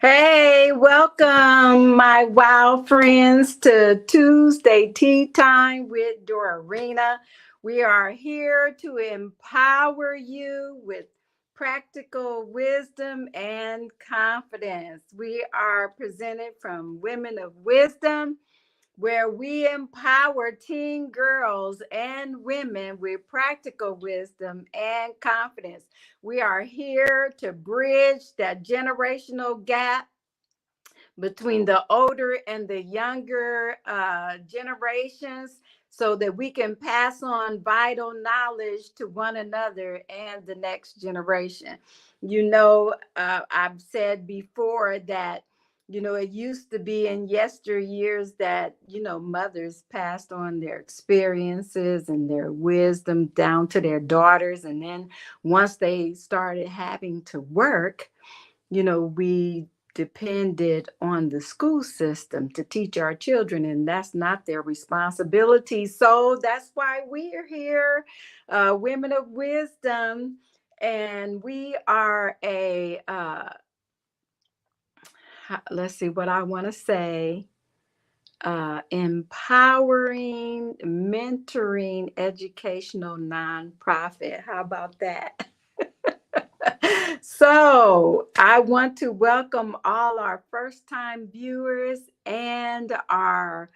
Hey, welcome, my wow friends, to Tuesday Tea Time with Dorina. We are here to empower you with practical wisdom and confidence. We are presented from Women of Wisdom, where we empower teen girls and women with practical wisdom and confidence. We are here to bridge that generational gap between the older and the younger generations so that we can pass on vital knowledge to one another and the next generation. I've said before that, it used to be in yesteryears that, mothers passed on their experiences and their wisdom down to their daughters. And then once they started having to work, we depended on the school system to teach our children, and that's not their responsibility. So that's why we are here, Women of Wisdom, and we are let's see what I want to say, empowering, mentoring, educational nonprofit. How about that? So, I want to welcome all our first time viewers and our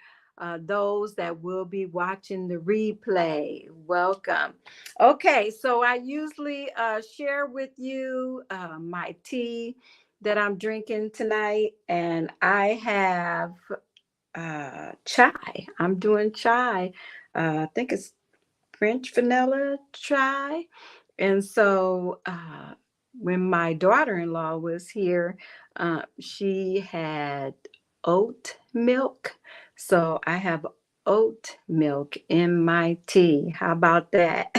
those that will be watching the replay. Welcome. Okay, so I usually share with you my tea that I'm drinking tonight, and I have chai. I'm doing chai. I think it's French vanilla chai. And so when my daughter-in-law was here, she had oat milk. So I have oat milk in my tea. How about that?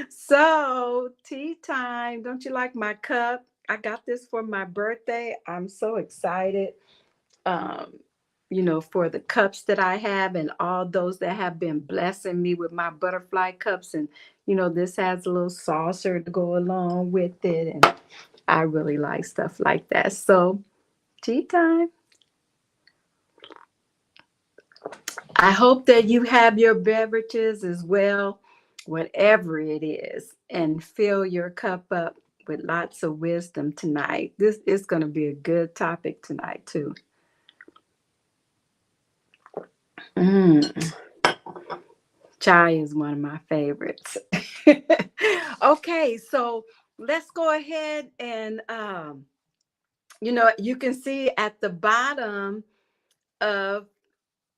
So, tea time. Don't you like my cup? I got this for my birthday. I'm so excited. Um, for the cups that I have and all those that have been blessing me with my butterfly cups. And, this has a little saucer to go along with it. And I really like stuff like that. So, tea time. I hope that you have your beverages as well, whatever it is, and fill your cup up with lots of wisdom tonight. This is going to be a good topic tonight, too. Mm. Chai is one of my favorites. Okay, so let's go ahead and you can see at the bottom of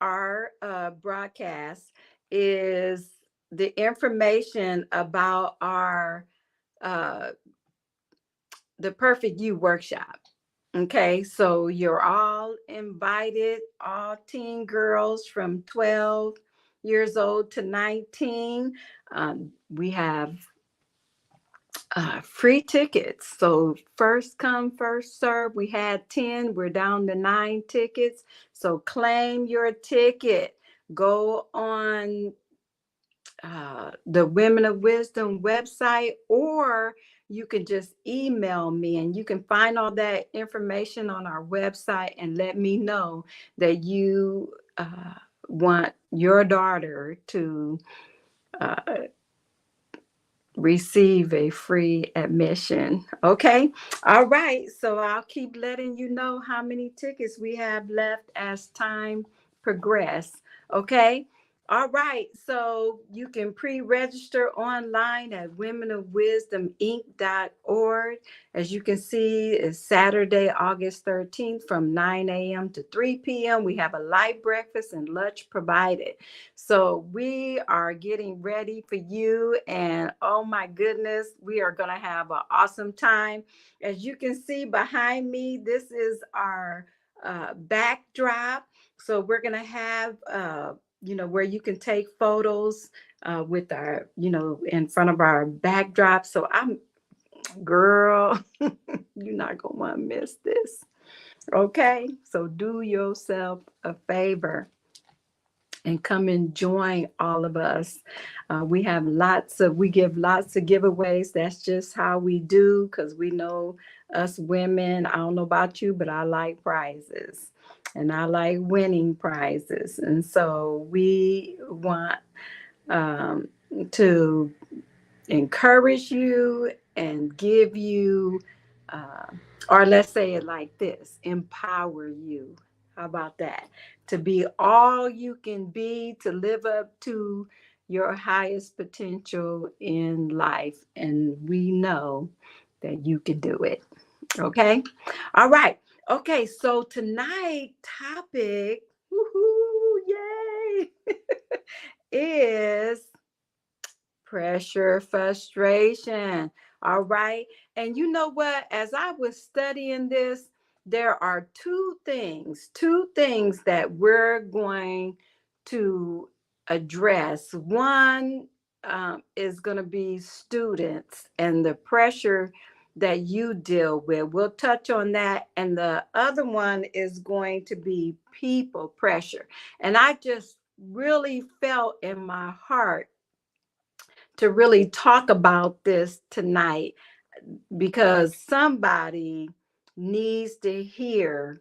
our broadcast is the information about our uh, the Perfect You workshop. Okay, so you're all invited, all teen girls from 12 years old to 19. We have free tickets. So first come, first serve. We had 10, we're down to 9 tickets. So claim your ticket. Go on the Women of Wisdom website, or you can just email me, and you can find all that information on our website and let me know that you want your daughter to uh, receive a free admission. Okay. All right. So I'll keep letting you know how many tickets we have left as time progress. Okay. All right. So you can pre-register online at womenofwisdominc.org. As you can see, it's Saturday, August 13th from 9 a.m. to 3 p.m. We have a light breakfast and lunch provided. So we are getting ready for you. And oh my goodness, we are going to have an awesome time. As you can see behind me, this is our backdrop. So we're going to have, where you can take photos with our, in front of our backdrop. So girl, you're not going to want to miss this. Okay. So do yourself a favor and come and join all of us. We give lots of giveaways. That's just how we do, because we know us women, I don't know about you, but I like prizes and I like winning prizes. And so we want um, to encourage you and give you, uh, or let's say it like this, empower you. How about that? To be all you can be, to live up to your highest potential in life. And we know that you can do it. Okay. All right. Okay. So tonight topic, woohoo, yay, is pressure, frustration. All right. And you know what? As I was studying this, there are two things that we're going to address. One is going to be students and the pressure that you deal with. We'll touch on that. And the other one is going to be people pressure. And I just really felt in my heart to really talk about this tonight, because somebody needs to hear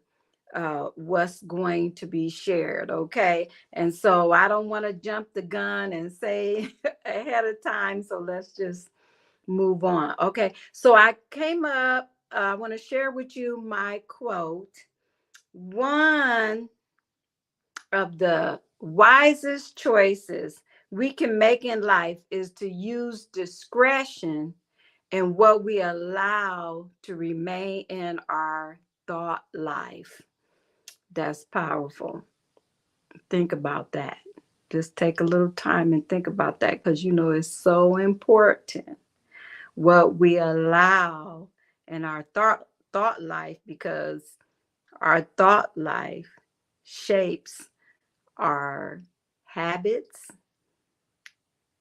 what's going to be shared. Okay. And so I don't want to jump the gun and say ahead of time. So let's just move on. Okay. So I came up, I want to share with you my quote. One of the wisest choices we can make in life is to use discretion in what we allow to remain in our thought life. That's powerful. Think about that. Just take a little time and think about that, because you know it's so important what we allow in our thought life, because our thought life shapes our habits.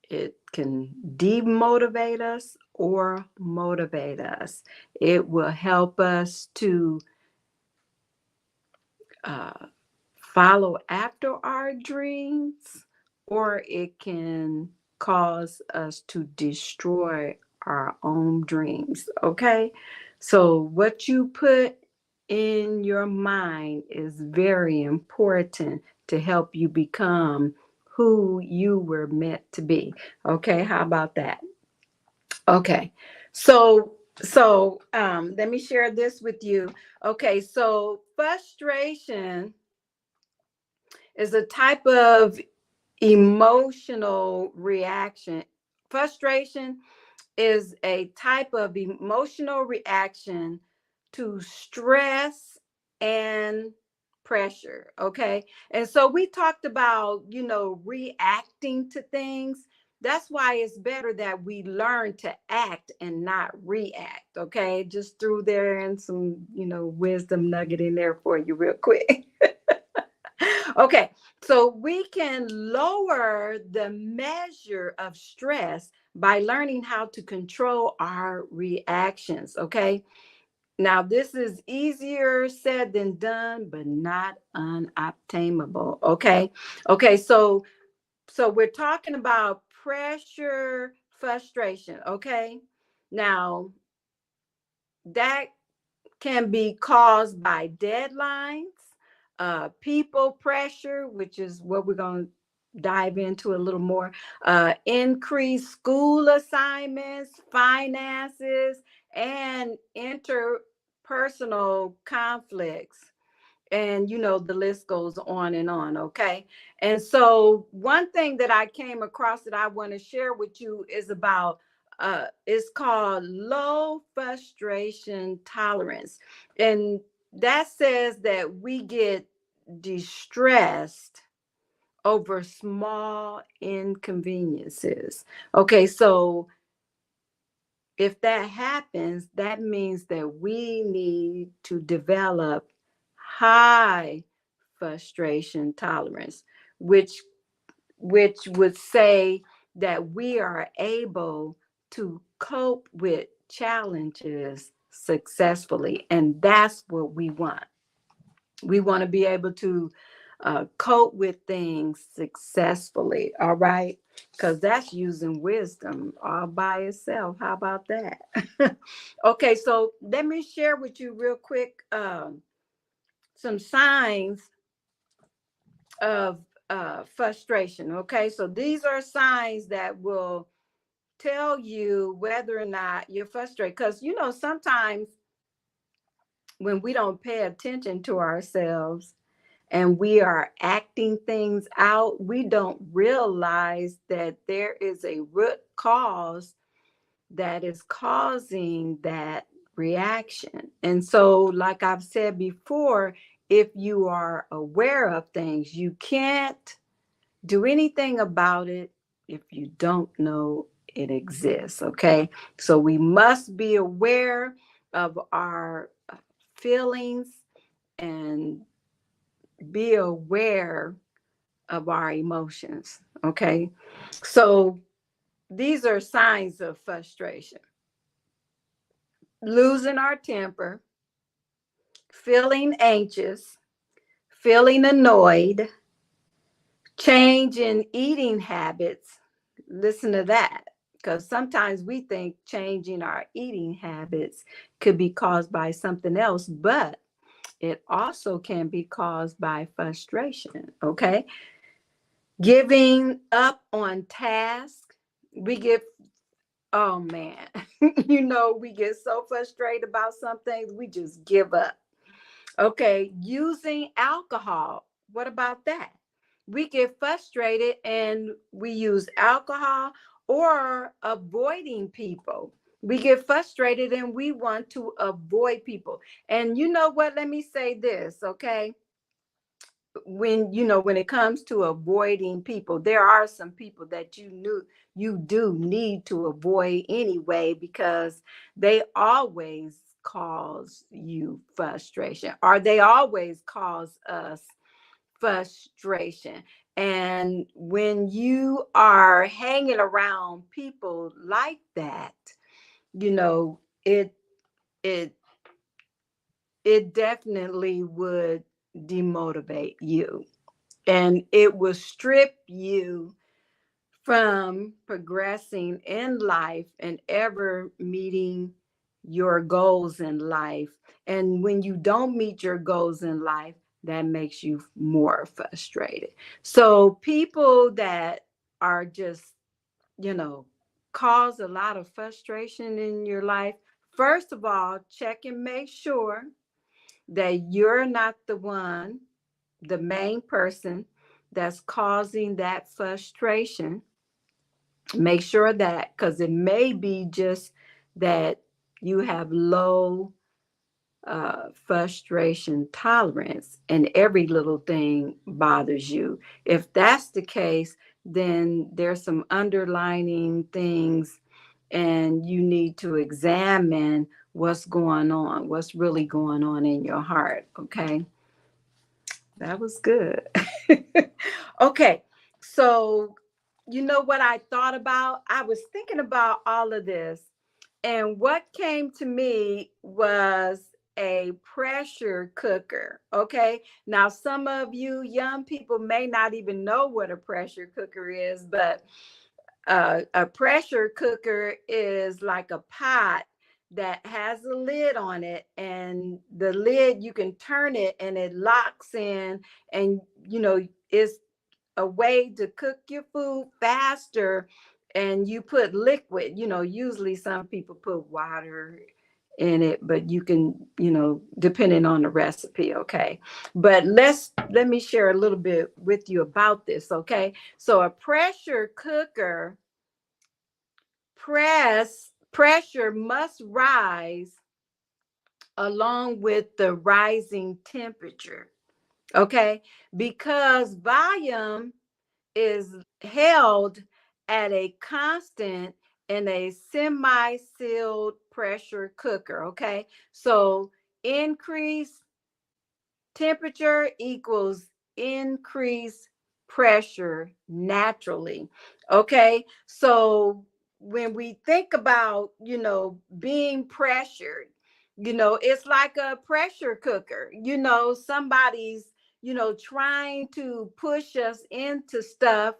It can demotivate us or motivate us. It will help us to uh, follow after our dreams, or it can cause us to destroy our own dreams. Okay. So, what you put in your mind is very important to help you become who you were meant to be. Okay. How about that? Okay. So let me share this with you. Okay. So, frustration is a type of emotional reaction. Frustration is a type of emotional reaction to stress and pressure. Okay. And so we talked about, reacting to things. That's why it's better that we learn to act and not react. Okay. Just threw there and some, wisdom nugget in there for you real quick. Okay, so we can lower the measure of stress by learning how to control our reactions. Okay, now this is easier said than done, but not unobtainable. Okay, so we're talking about pressure, frustration. Okay, now that can be caused by deadlines, people pressure, which is what we're going to dive into a little more, increased school assignments, finances, and interpersonal conflicts. And the list goes on and on. Okay. And so one thing that I came across that I want to share with you is about it's called low frustration tolerance. And that says that we get distressed over small inconveniences. Okay, so if that happens, that means that we need to develop high frustration tolerance, which would say that we are able to cope with challenges successfully. And that's what we want. We want to be able to cope with things successfully. All right. Because that's using wisdom all by itself. How about that? Okay. So let me share with you real quick some signs of frustration. Okay. So these are signs that will tell you whether or not you're frustrated. Because, sometimes when we don't pay attention to ourselves, and we are acting things out, we don't realize that there is a root cause that is causing that reaction. And so, like I've said before, if you are aware of things, you can't do anything about it if you don't know it exists. Okay. So, we must be aware of our feelings and be aware of our emotions. Okay. So these are signs of frustration: losing our temper, feeling anxious, feeling annoyed, change in eating habits. Listen to that. Because sometimes we think changing our eating habits could be caused by something else, but it also can be caused by frustration. Okay. Giving up on tasks. We get Oh man, we get so frustrated about some things, we just give up. Okay, using alcohol. What about that? We get frustrated and we use alcohol, or avoiding people. We get frustrated and we want to avoid people. And you know what? Let me say this, okay? When it comes to avoiding people, there are some people that you do need to avoid anyway, because they always cause you frustration, or they always cause us frustration. And when you are hanging around people like that, you know it it it definitely would demotivate you, and it will strip you from progressing in life and ever meeting your goals in life. And when you don't meet your goals in life, that makes you more frustrated. So people that are just, you know, cause a lot of frustration in your life, first of all, check and make sure that you're not the main person that's causing that frustration. Make sure that, because it may be just that you have low frustration tolerance and every little thing bothers you. If that's the case, then there's some underlining things, and you need to examine what's really going on in your heart. Okay. That was good. Okay. So, you know what I thought about? I was thinking about all of this, and what came to me was a pressure cooker. Okay. Now, some of you young people may not even know what a pressure cooker is, but a pressure cooker is like a pot that has a lid on it, and the lid, you can turn it and it locks in, and it's a way to cook your food faster. And you put liquid, usually some people put water in it, but you can, depending on the recipe. Okay. But let me share a little bit with you about this. Okay. So a pressure cooker, pressure must rise along with the rising temperature. Okay. Because volume is held at a constant in a semi-sealed pressure cooker. Okay. So increase temperature equals increased pressure naturally. Okay. So when we think about, being pressured, it's like a pressure cooker. Somebody's, trying to push us into stuff,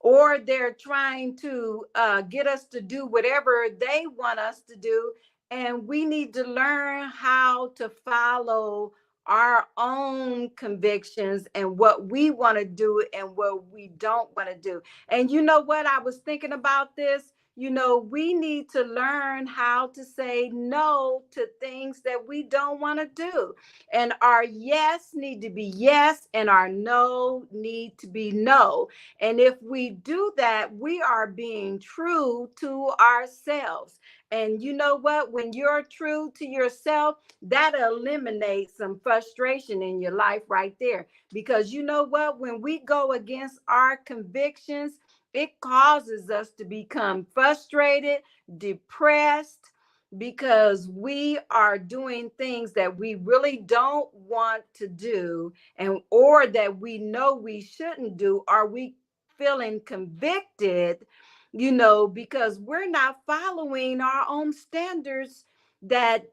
or they're trying to get us to do whatever they want us to do. And we need to learn how to follow our own convictions and what we want to do and what we don't want to do. And you know what? I was thinking about this. We need to learn how to say no to things that we don't want to do. And our yes need to be yes, and our no need to be no. And if we do that, we are being true to ourselves. And you know what? When you're true to yourself, that eliminates some frustration in your life right there. Because you know what? When we go against our convictions, it causes us to become frustrated, depressed, because we are doing things that we really don't want to do, and or that we know we shouldn't do. Are we feeling convicted, because we're not following our own standards that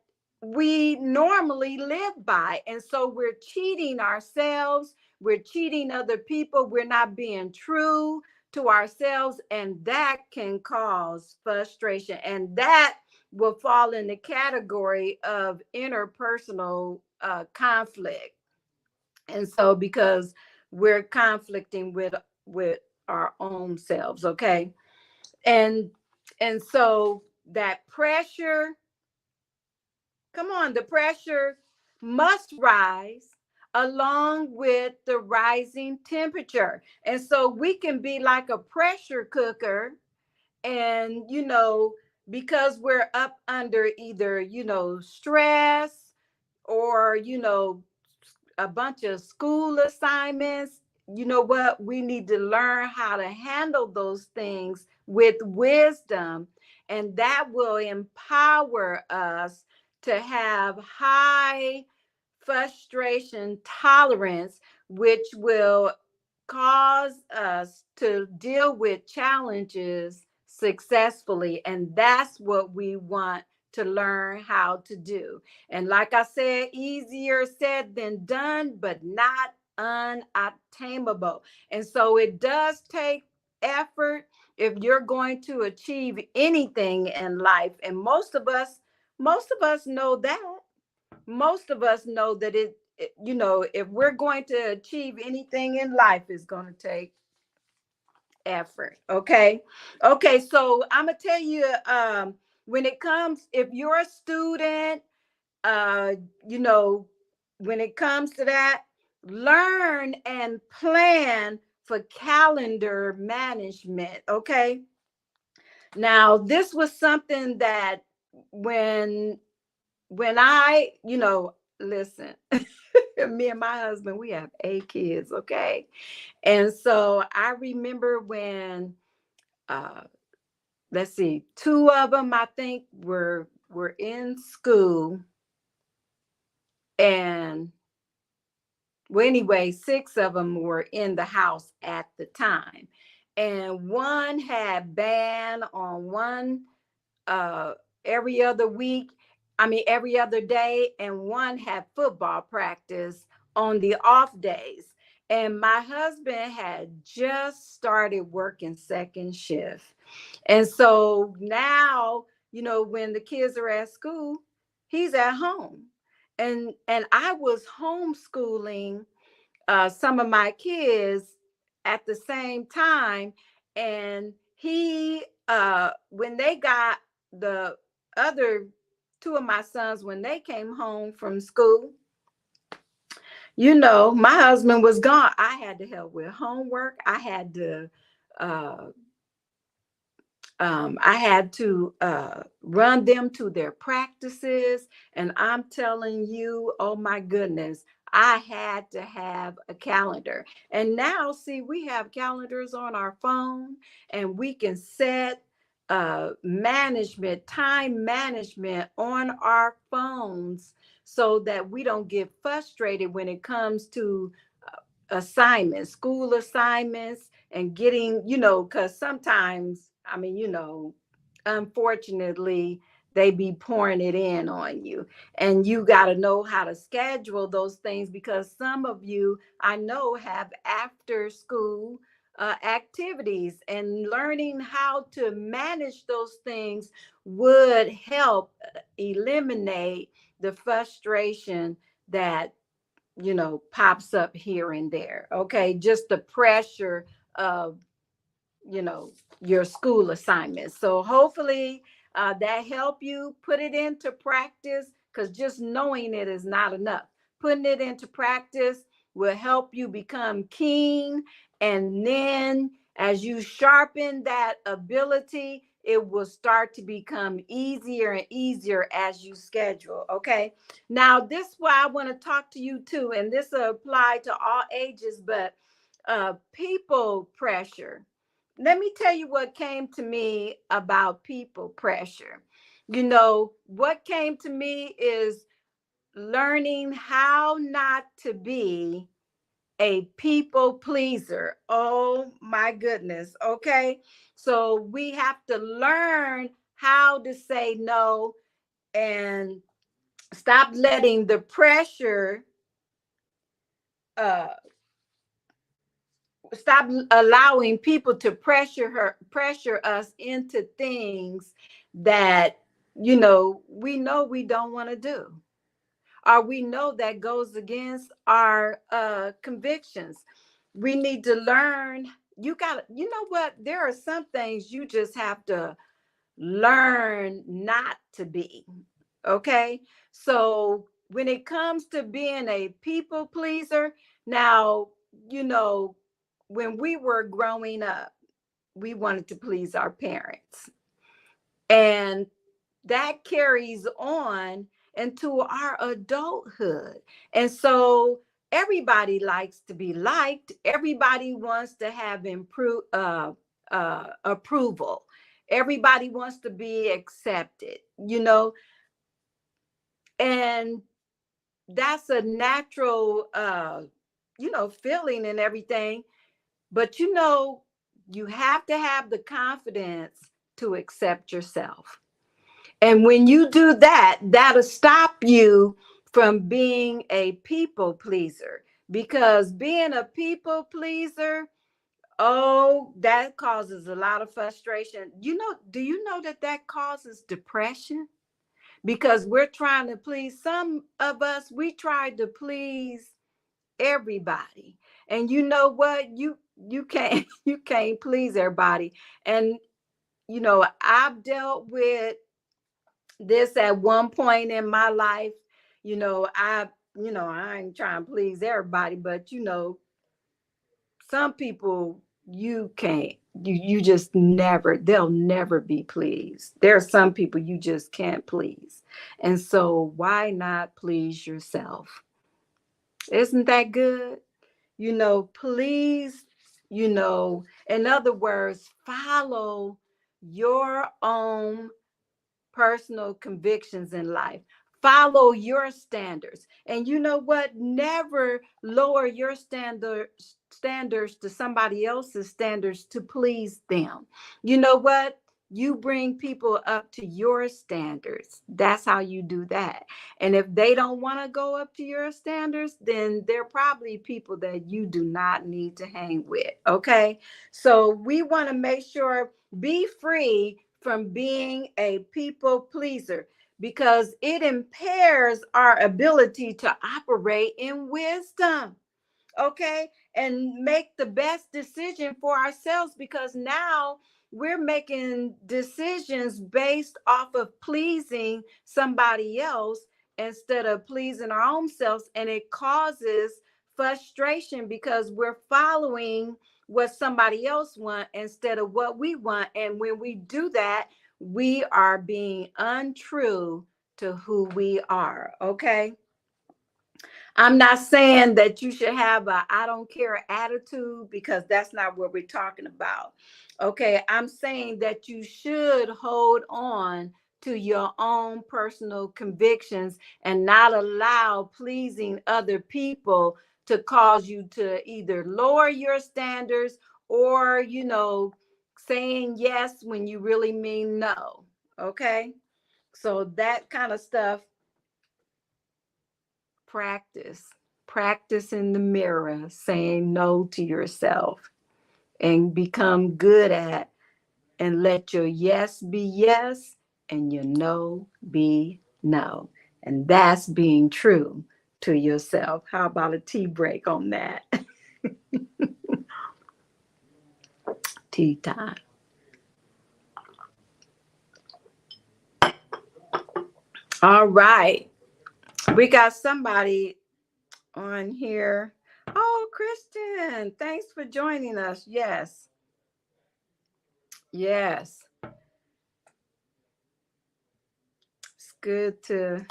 we normally live by? And so we're cheating ourselves, we're cheating other people, we're not being true to ourselves, and that can cause frustration. And that will fall in the category of interpersonal conflict. And so because we're conflicting with our own selves, okay? And so that pressure, come on, the pressure must rise along with the rising temperature. And so we can be like a pressure cooker, and because we're up under either stress, or a bunch of school assignments. You know what? We need to learn how to handle those things with wisdom, and that will empower us to have high frustration tolerance, which will cause us to deal with challenges successfully. And that's what we want to learn how to do. And like I said, easier said than done, but not unattainable. And so it does take effort if you're going to achieve anything in life. And most of us know that. Most of us know that if we're going to achieve anything in life, it's going to take effort. Okay, so I'm gonna tell you, when it comes, if you're a student, uh you know when it comes to that, learn and plan for calendar management. Okay, now this was something that when I listen, me and my husband, we have 8 kids. Okay, and so I remember when, uh let's see, two of them, I think, were in school. And well, anyway, 6 of them were in the house at the time. And one had band on one, uh every other week, I mean every other day, and one had football practice on the off days. And my husband had just started working second shift. And so now, when the kids are at school, he's at home. And I was homeschooling some of my kids at the same time. And when they got the other two of my sons, when they came home from school, my husband was gone. I had to help with homework. Uh, I had to run them to their practices. And I'm telling you, oh my goodness, I had to have a calendar. And now, see, we have calendars on our phone, and we can set time management on our phones, so that we don't get frustrated when it comes to assignments, school assignments, and getting, because sometimes, I mean, unfortunately, they be pouring it in on you. And you got to know how to schedule those things, because some of you I know have after school activities, and learning how to manage those things would help eliminate the frustration that pops up here and there. Okay, just the pressure of you know your school assignments. So hopefully that help you put it into practice, because just knowing it is not enough. Putting it into practice will help you become keen, and then as you sharpen that ability, it will start to become easier and easier as you schedule. Okay, now this is why I want to talk to you too, and this will apply to all ages, but people pressure. Let me tell you what came to me about people pressure. What came to me is learning how not to be a people pleaser. Oh my goodness. Okay. So we have to learn how to say no, and stop letting the pressure, uh, stop allowing people to pressure us into things that we know we don't want to do, or we know that goes against our convictions. We need to learn. You know what, there are some things you just have to learn not to be. Okay, so when it comes to being a people pleaser, now, you know when we were growing up, we wanted to please our parents. And that carries on into our adulthood. And so everybody likes to be liked. Everybody wants to have approval. Everybody wants to be accepted, and that's a natural, feeling and everything. But you have to have the confidence to accept yourself. And when you do that, that'll stop you from being a people pleaser. Because being a people pleaser, oh, that causes a lot of frustration. Do you know that that causes depression? Because we're trying to please, some of us, we try to please everybody. And you know what? You can't you can't please everybody. And I've dealt with this at one point in my life. I ain't trying to please everybody, but some people you can't, you just never, they'll never be pleased. There are some people you just can't please. And so why not please yourself? Isn't that good? Please, in other words, follow your own personal convictions in life. Follow your standards. And you know what? Never lower your standards to somebody else's standards to please them. You know what? You bring people up to your standards. That's how you do that. And if they don't want to go up to your standards, then they're probably people that you do not need to hang with. Okay. So we want to make sure, be free from being a people pleaser, because it impairs our ability to operate in wisdom. Okay, and make the best decision for ourselves, because now we're making decisions based off of pleasing somebody else instead of pleasing our own selves, and it causes frustration because we're following what somebody else wants instead of what we want. And when we do that, we are being untrue to who we are. Okay, I'm not saying that you should have a I don't care attitude, because that's not what we're talking about. Okay, I'm saying that you should hold on to your own personal convictions and not allow pleasing other people to cause you to either lower your standards, or, saying yes when you really mean no. Okay? So that kind of stuff, practice in the mirror, saying no to yourself, and become good at, and let your yes be yes and your no be no. And that's being true to yourself. How about a tea break on that? Tea time. All right. We got somebody on here. Oh, Kristen, thanks for joining us. Yes. Yes. It's good to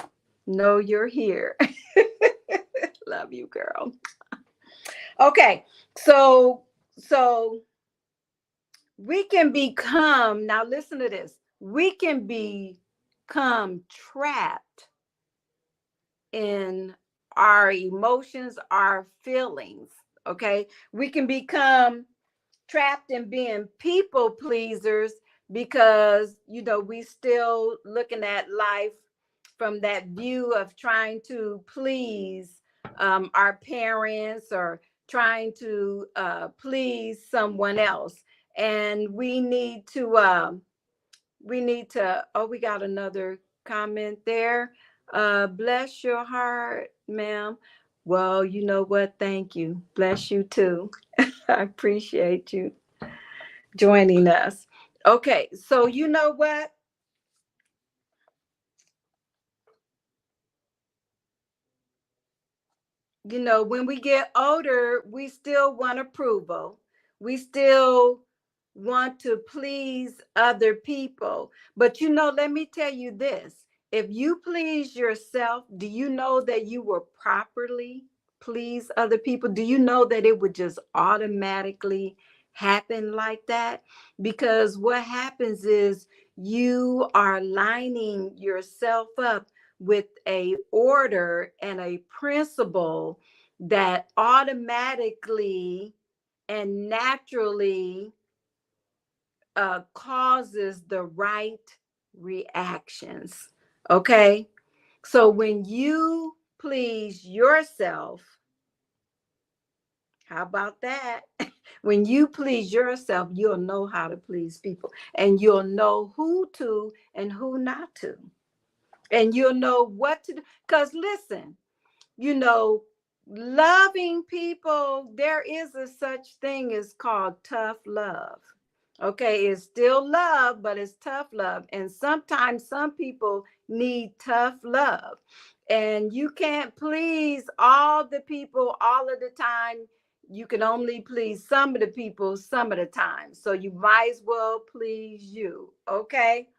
know you're here. Love you, girl. Okay. So we can become, now listen to this. We can become trapped in our emotions, our feelings. Okay. We can become trapped in being people pleasers because we still looking at life from that view of trying to please our parents, or trying to please someone else. And we need to oh, we got another comment there. Bless your heart, ma'am. Well, you know what, thank you. Bless you too. I appreciate you joining us. Okay, so you know what? When we get older, we still want approval. We still want to please other people. But let me tell you this. If you please yourself, do you know that you will properly please other people? Do you know that it would just automatically happen like that? Because what happens is you are lining yourself up with a order and a principle that automatically and naturally causes the right reactions. Okay. So when you please yourself, how about that? When you please yourself, you'll know how to please people, and you'll know who to and who not to, and you'll know what to do. Because listen, you know, loving people, there is a such thing as called tough love. Okay, it's still love, but it's tough love. And sometimes some people need tough love. And you can't please all the people all of the time. You can only please some of the people some of the time. So you might as well please you. Okay.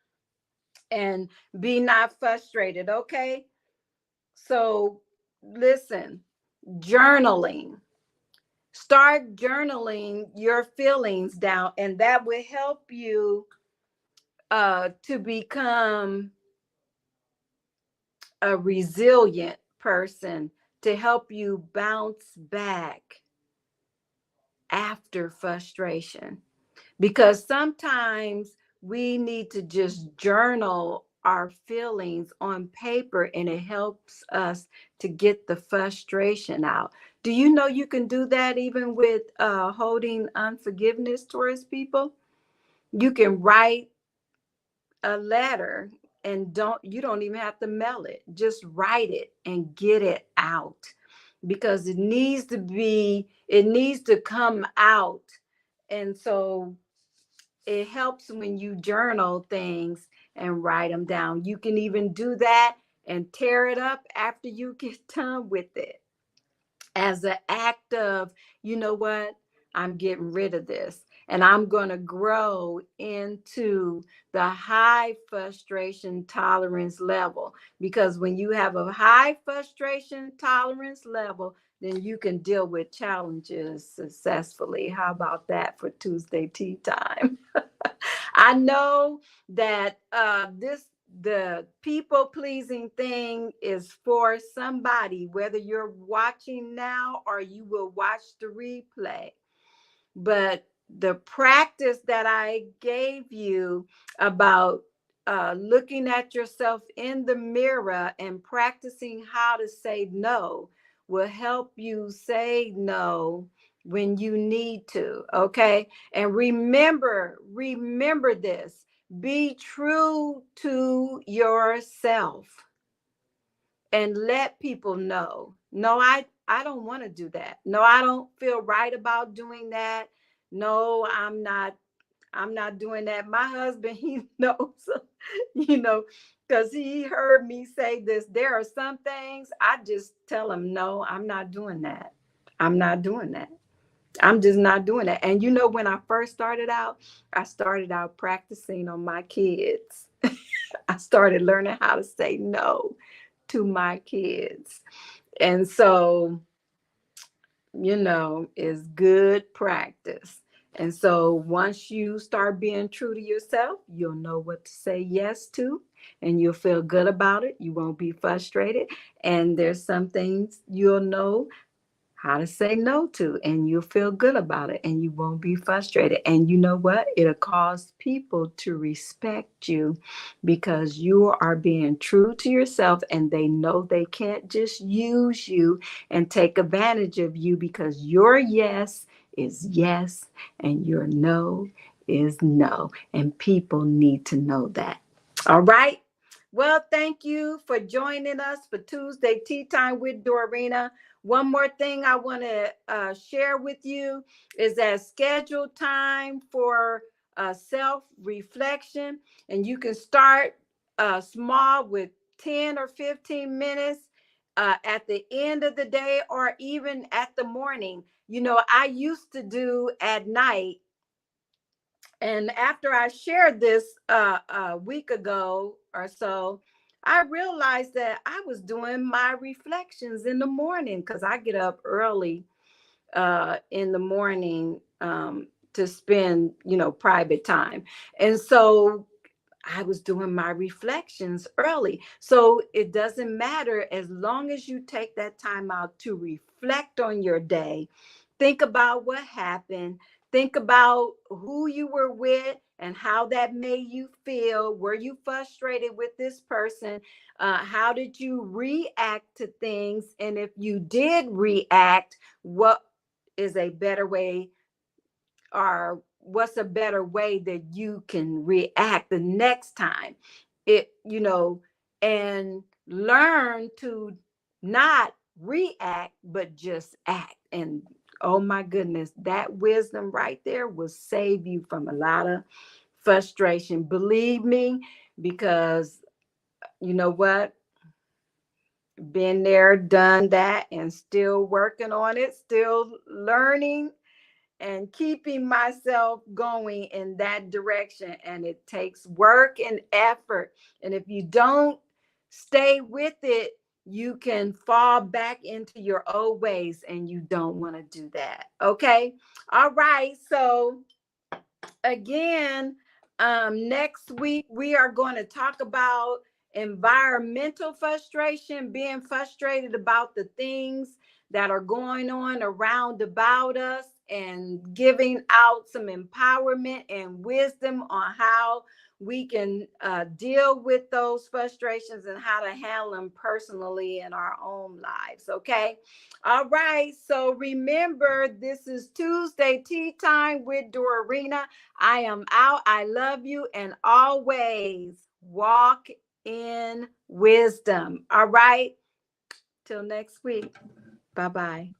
And be not frustrated. Okay. So listen, journaling. Start journaling your feelings down, and that will help you to become a resilient person, to help you bounce back after frustration. Because sometimes we need to just journal our feelings on paper, and it helps us to get the frustration out. Do you know you can do that even with holding unforgiveness towards people? You can write a letter, and you don't even have to mail it. Just write it and get it out, because it needs to come out. And so it helps when you journal things and write them down. You can even do that and tear it up after you get done with it, as an act of, you know what, I'm getting rid of this, and I'm going to grow into the high frustration tolerance level. Because when you have a high frustration tolerance level, then you can deal with challenges successfully. How about that for Tuesday tea time? I know that the people pleasing thing is for somebody, whether you're watching now or you will watch the replay. But the practice that I gave you about looking at yourself in the mirror and practicing how to say no will help you say no when you need to. Okay. And remember this, be true to yourself and let people know, no, I don't want to do that. No, I don't feel right about doing that. No, I'm not doing that. My husband, he knows, you know, because he heard me say this. There are some things I just tell him, no, I'm not doing that. I'm not doing that. I'm just not doing that. And when I first started out, I started out practicing on my kids. I started learning how to say no to my kids. And so is good practice. And so once you start being true to yourself, you'll know what to say yes to, and you'll feel good about it. You won't be frustrated. And there's some things you'll know how to say no to, and you'll feel good about it, and you won't be frustrated. And you know what? It'll cause people to respect you because you are being true to yourself, and they know they can't just use you and take advantage of you, because your yes is yes and your no is no. And people need to know that. All right. Well, thank you for joining us for Tuesday Tea Time with Dorena. One more thing I want to share with you is that schedule time for self-reflection. And you can start small with 10 or 15 minutes at the end of the day or even at the morning. I used to do at night. And after I shared this a week ago or so, I realized that I was doing my reflections in the morning because I get up early in the morning to spend, private time. And so I was doing my reflections early. So it doesn't matter as long as you take that time out to reflect on your day. Think about what happened. Think about who you were with and how that made you feel. Were you frustrated with this person? How did you react to things? And if you did react, what is a better way, or what's a better way that you can react the next time? And learn to not react but just act. And oh my goodness, that wisdom right there will save you from a lot of frustration, believe me, because you know what, been there, done that, and still working on it, still learning and keeping myself going in that direction. And it takes work and effort. And if you don't stay with it, you can fall back into your old ways, and you don't want to do that. Okay. All right. So again, next week we are going to talk about environmental frustration, being frustrated about the things that are going on around about us, and giving out some empowerment and wisdom on how we can deal with those frustrations and how to handle them personally in our own lives. Okay. All right. So remember, this is Tuesday Tea Time with Dorena. I am out. I love you. And always walk in wisdom. All right. Till next week. Bye-bye.